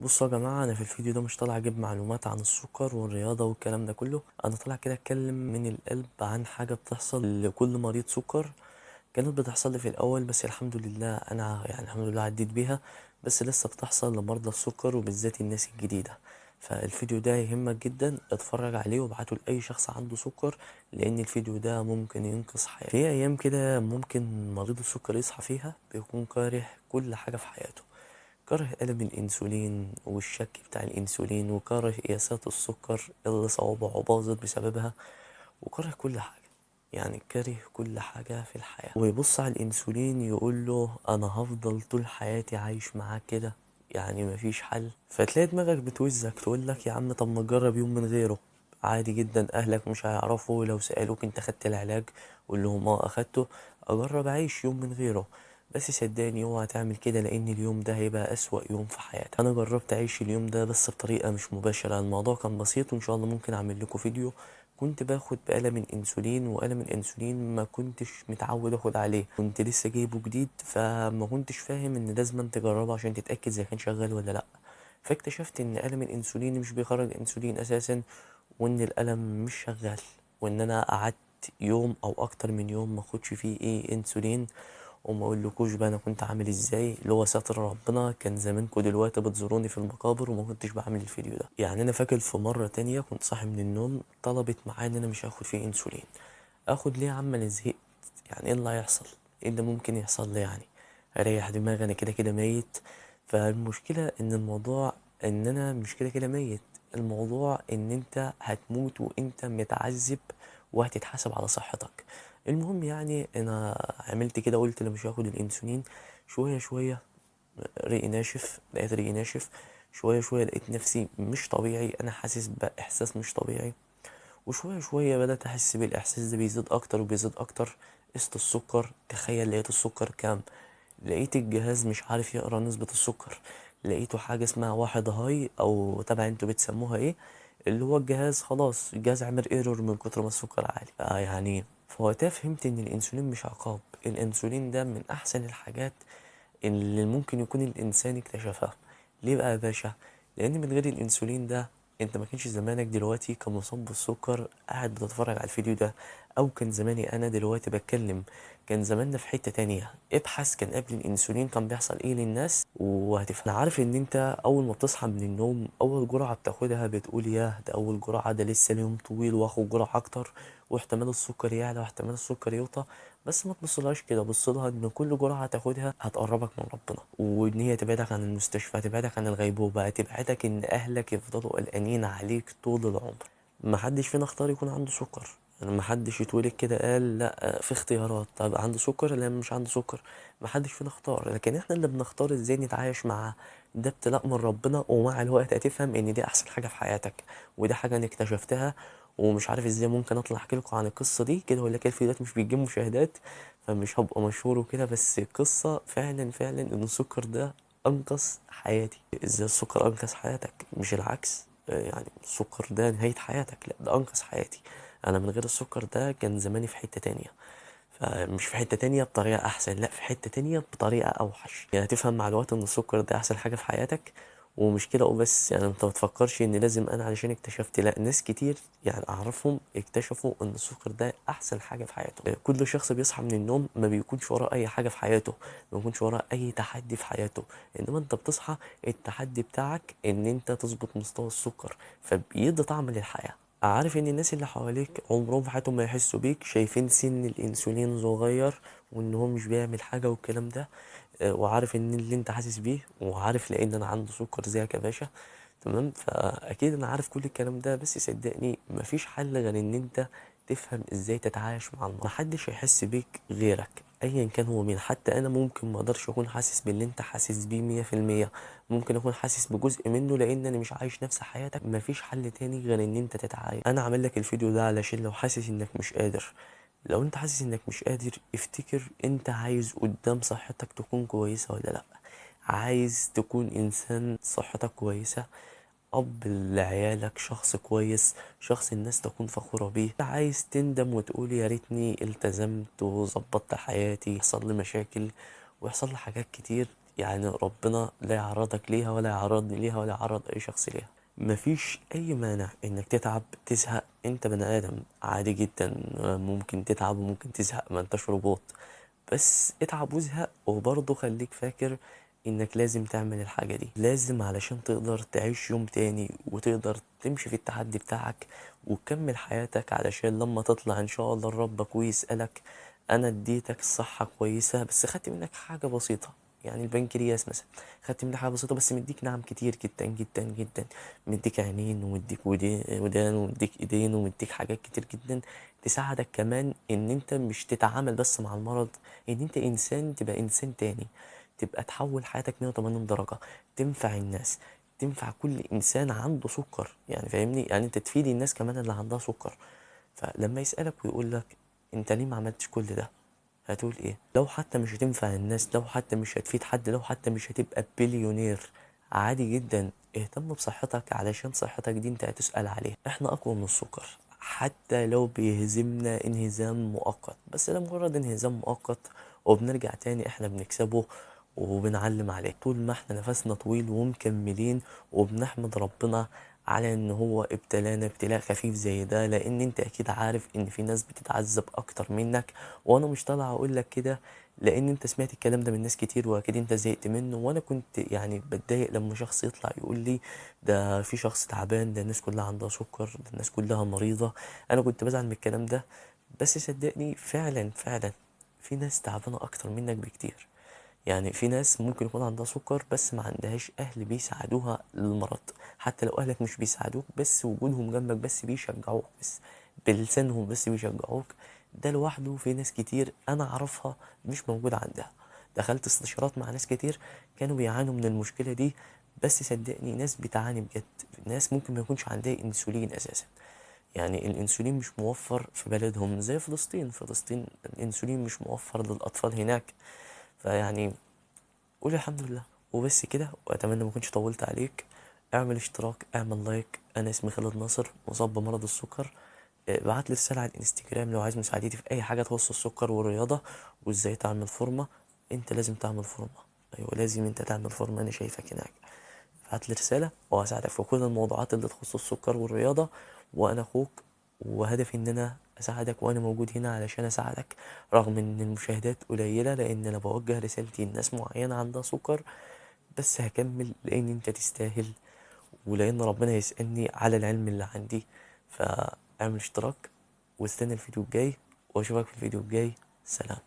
بصوا يا جماعة، أنا في الفيديو ده مش طالع أجيب معلومات عن السكر والرياضة والكلام ده كله. أنا طالع كده أتكلم من القلب عن حاجة بتحصل لكل مريض سكر. كانت بتحصل لي في الأول، بس الحمد لله أنا الحمد لله عديت بيها. بس لسه بتحصل لمرضى السكر وبالذات الناس الجديدة. فالفيديو ده يهمك جدا، اتفرج عليه وابعته لأي شخص عنده سكر، لأن الفيديو ده ممكن ينقذ حياته. في أيام كده ممكن مريض السكر يصحى فيها بيكون كاره كل حاجة في حياته. كره ألم الأنسولين والشك بتاع الأنسولين، وكره قياسات السكر اللي صوابعه باظت بسببها، وكره كل حاجة. يعني كره كل حاجة في الحياة، ويبص على الأنسولين يقول له أنا هفضل طول حياتي عايش معاك كده، يعني مفيش حل. فتلاقي دماغك بتوزك تقول لك يا عم طب ما تجرب يوم من غيره. عادي جدا، أهلك مش هيعرفوا لو سألوك أنت خدت العلاج، قول لهم اه أخدته. أجرب أعيش يوم من غيره. بس صدقني اوعى تعمل كده، لان اليوم ده هيبقى اسوأ يوم في حياتك. انا جربت اعيش اليوم ده بس بطريقة مش مباشرة. الموضوع كان بسيط، وان شاء الله ممكن اعمل لكم فيديو. كنت باخد بقلم الانسولين، وقلم الانسولين ما كنتش متعود اخد عليه، كنت لسه جايبه جديد، فما كنتش فاهم ان لازم تجربه عشان تتأكد اذا كان شغال ولا لا. فاكتشفت ان قلم الانسولين مش بيخرج انسولين اساسا، وان القلم مش شغال، وان انا قعدت يوم او اكتر من يوم ما اخدش فيه انسولين. وما اقولكوش بقى انا كنت عامل ازاي، اللي هو ستر ربنا. كان زمانكوا دلوقتي بتزوروني في المقابر وما كنتش بعمل الفيديو ده. يعني انا فاكر في مره تانية كنت صاحي من النوم، طلبت معايا ان انا مش هاخد فيه انسولين. اخد ليه يا عم؟ انا زهقت. يعني ايه اللي هيحصل؟ ايه اللي ممكن يحصل لي يعني؟ اريح دماغي، انا كده كده ميت. فالمشكله ان الموضوع ان انا مش كده كده ميت. الموضوع ان انت هتموت وانت متعذب، وهتتحاسب على صحتك. المهم يعني انا عملت كده، قلت انا مش هاخد الانسولين. شويه شويه ريقي ناشف، لقيت ريقي ناشف. شويه شويه لقيت نفسي مش طبيعي، انا حاسس باحساس مش طبيعي. وشويه شويه بدات احس بالاحساس ده بيزيد اكتر وبيزيد اكتر. قست السكر، تخيل لقيت السكر كام؟ لقيت الجهاز مش عارف يقرا نسبة السكر. لقيته حاجة اسمها واحد هاي، او تبع انتوا بتسموها ايه، اللي هو الجهاز خلاص الجهاز عمل ايرور من كتر ما السكر عالي. يعني فوقتها فهمت ان الانسولين مش عقاب. الانسولين ده من احسن الحاجات اللي ممكن يكون الانسان اكتشفها. ليه بقى يا باشا؟ لان من غير الانسولين ده انت ما كانش زمانك دلوقتي كمصاب بالسكر قاعد بتتفرج على الفيديو ده، او كان زماني انا دلوقتي بتكلم. كان زماننا في حتة تانية. ابحث كان قبل الانسولين كان بيحصل ايه للناس وهتفهم. انا عارف ان انت اول ما بتصحى من النوم اول جرعة بتاخدها بتقول ياه ده اول جرعة، ده لسه اليوم طويل واخد جرعة اكتر، واحتمال السكر يعلى واحتمال السكر يوطى. بس ما تبصلهاش كده، بصلها ان كل جرعة هتاخدها هتقربك من ربنا، وان هي تبعدك عن المستشفى، هتبعدك عن الغيبوبة، هتبعدك ان اهلك يفضلوا قلقانين عليك طول العمر. محدش فينا اختار يكون عنده سكر. يعني محدش يتولد كده قال لا في اختيارات طب عنده سكر لا مش عنده سكر. محدش فينا اختار، لكن احنا اللي بنختار ازاي نتعايش معاه. ده ابتلاء من ربنا، ومع الوقت هتفهم ان دي احسن حاجة في حياتك. ودي حاجة انا اكتشفتها، ومش عارف ازاي ممكن اطلع احكي لكم عن القصة دي كده، ولا كده الفيديوهات مش بتجيب مشاهدات، فمش هبقى مشهور وكده. بس قصة فعلا فعلا ان السكر ده انقذ حياتي. ازاي السكر انقذ حياتك مش العكس؟ يعني السكر ده نهاية حياتك؟ لا، ده انقذ حياتي. انا من غير السكر ده كان زماني في حتة تانية. فمش في حتة تانية بطريقة احسن، لا في حتة تانية بطريقة اوحش. يعني هتفهم مع الوقت ان السكر ده احسن حاجة في حياتك. ومش كده وبس، يعني انت متفكرش ان لازم انا علشان اكتشفت، لا ناس كتير يعني اعرفهم اكتشفوا ان السكر ده احسن حاجة في حياتهم. كل شخص بيصحى من النوم ما بيكونش وراه اي حاجة في حياته، ما بيكونش وراه اي تحدي في حياته. انما انت بتصحى التحدي بتاعك ان انت تظبط مستوى السكر، فبيدي طعم للحياة. عارف ان الناس اللي حواليك عمرهم في حياتهم ما يحسوا بيك، شايفين سن الانسولين صغير وان هو مش بيعمل حاجة والكلام ده. وعارف ان اللي انت حاسس بيه، وعارف لان انا عنده سكر زيك يا باشا. تمام، فاكيد انا عارف كل الكلام ده. بس صدقني مفيش حل غير ان انت تفهم ازاي تتعايش مع المرض. محدش هيحس بيك غيرك ايا كان هو مين. حتى انا ممكن ما اقدرش اكون حاسس باللي انت حاسس بيه 100%. ممكن اكون حاسس بجزء منه لان انا مش عايش نفس حياتك. مفيش حل تاني غير ان انت تتعايش. انا عامل لك الفيديو ده علشان لو حاسس انك مش قادر، لو انت حاسس انك مش قادر افتكر انت عايز قدام صحتك تكون كويسة ولا لا. عايز تكون انسان صحتك كويسة، اب لعيالك، شخص كويس، شخص الناس تكون فخورة بيه. عايز تندم وتقول يا ريتني التزمت وظبطت حياتي، يحصل لي مشاكل ويحصل لي حاجات كتير. يعني ربنا لا يعرضك ليها ولا يعرضني ليها ولا يعرض اي شخص ليها. مفيش اي مانع انك تتعب تزهق، انت بني ادم عادي جدا، ممكن تتعب وممكن تزهق، ما انتش روبوت. بس اتعب وازهق، وبرضه خليك فاكر انك لازم تعمل الحاجة دي، لازم علشان تقدر تعيش يوم تاني وتقدر تمشي في التحدي بتاعك وتكمل حياتك، علشان لما تطلع ان شاء الله لربك ويسألك انا اديتك الصحة كويسة بس خدت منك حاجة بسيطة. يعني البنكرياس مثلا، خدت منك حاجة بسيطة بس مديك نعم كتير جدا جدا جدا، مديك عينين ومديك ودان ومديك ايدين ومديك حاجات كتير جدا تساعدك كمان ان انت مش تتعامل بس مع المرض، ان انت انسان تبقى انسان تاني، تبقى تحول حياتك 180 درجة، تنفع الناس، تنفع كل انسان عنده سكر. يعني فاهمني، يعني انت تفيد الناس كمان اللي عندها سكر. فلما يسألك ويقول لك انت ليه ما عملتش كل ده، هتقول ايه؟ لو حتى مش هتنفع الناس، لو حتى مش هتفيد حد، لو حتى مش هتبقى بليونير، عادي جدا اهتم بصحتك، علشان صحتك دي انت هتسأل عليها. احنا اقوى من السكر حتى لو بيهزمنا انهزام مؤقت، بس ده مجرد انهزام مؤقت وبنرجع تاني احنا بنكسبه وبنعلم عليه طول ما احنا نفسنا طويل ومكملين، وبنحمد ربنا على ان هو ابتلانا ابتلاء خفيف زي ده، لان انت اكيد عارف ان في ناس بتتعذب اكتر منك. وانا مش طالع اقول لك كده لان انت سمعت الكلام ده من ناس كتير واكيد انت زهقت منه، وانا كنت يعني بتضايق لما شخص يطلع يقول لي ده في شخص تعبان، ده الناس كلها عندها سكر، ده الناس كلها مريضة. انا كنت بزعل من الكلام ده، بس صدقني فعلا فعلا في ناس تعبانة اكتر منك بكتير. يعني في ناس ممكن يكون عندها سكر بس ما عندهاش اهل بيساعدوها للمرض، حتى لو اهلك مش بيساعدوك بس وجودهم جنبك بس بيشجعوك، بس بلسانهم بس بيشجعوك، ده لوحده في ناس كتير انا اعرفها مش موجود عندها. دخلت استشارات مع ناس كتير كانوا بيعانوا من المشكلة دي، بس صدقني ناس بتعاني بجد، ناس ممكن ما يكونش عندها انسولين اساسا. يعني الانسولين مش موفر في بلدهم زي فلسطين، فلسطين الانسولين مش موفر للاطفال هناك. فيعني قول الحمد لله وبس كده، واتمنى ما كنتش طولت عليك. اعمل اشتراك، اعمل لايك، انا اسمي خالد ناصر مصاب بمرض السكر. ابعت لي رسالة على الانستجرام لو عايز مساعدتي في اي حاجة تخص السكر والرياضة وازاي تعمل فورمة. انت لازم تعمل فورمة، ايوه لازم انت تعمل فورمة، انا شايفك هناك. ابعت لي رسالة وهساعدك في كل الموضوعات اللي تخص السكر والرياضة، وانا اخوك، وهدفي ان انا اساعدك وانا موجود هنا علشان اساعدك، رغم ان المشاهدات قليلة لان انا بوجه رسالتي لناس معينة عندها سكر. بس هكمل لان انت تستاهل، ولان ربنا يسألني على العلم اللي عندي. فاعمل اشتراك واستنى الفيديو الجاي، واشوفك في الفيديو الجاي. سلام.